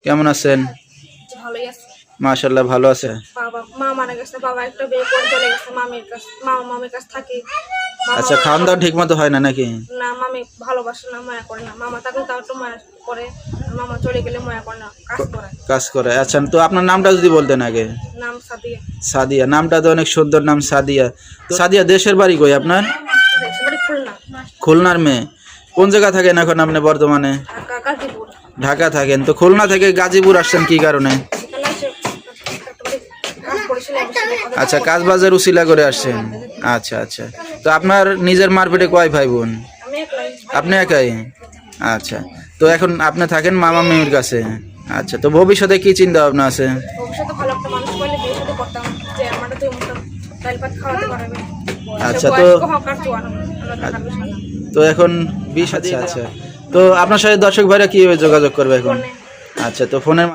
কেমন আছেন? ভালোই আছে। মাশাআল্লাহ ভালো আছে। মা মারা গেছে, বাবা একটা বিয়ে করে চলে গেছে মামির কাছে থাকে। আচ্ছা, খাওয়া দাওয়া ঠিক মতো হয় না নাকি? না, মামি ভালোবাসে না, মায়া করে না। মামা থাকলে তাও একটু মায়া করে, মামা চলে গেলে মায়া করে না, কাজ করে। আচ্ছা, তো আপনার নামটা যদি বলতেন আগে। নাম সাদিয়া। সাদিয়া, নামটা তো অনেক সুন্দর নাম, সাদিয়া। সাদিয়া, দেশের বাড়ি কই আপনার? খুলনা। খুলনার মেয়ে। কোন জায়গা থাকেন এখন আপনি বর্তমানে? গাজীপুর। ঢাকা থাকেন। তো খুলনা থেকে গাজীপুর আসছেন কি কারণে? আচ্ছা, কাজ বাজার উসিলা করে আসছেন। আচ্ছা আচ্ছা, তো আপনার নিজের মারপেটে কয় ভাই বোন? আপনি একাই? আচ্ছা, তো এখন আপনি থাকেন মামা মামির কাছে। আচ্ছা, তো ভবিষ্যতে কি চিন্তা ভাবনা আছে? ভবিষ্যতে ভালো একটা মানুষ পাইলে বিয়ে শাদী করতাম, যে আমাদের দুই মুঠো ডাল ভাত খাওয়াতে পারবে। আচ্ছা, তো এখন বিয়ে শাদী। আচ্ছা, তো আপনার সাথে দর্শক ভাইরা কিভাবে যোগাযোগ করবে এখন? আচ্ছা, তো ফোনের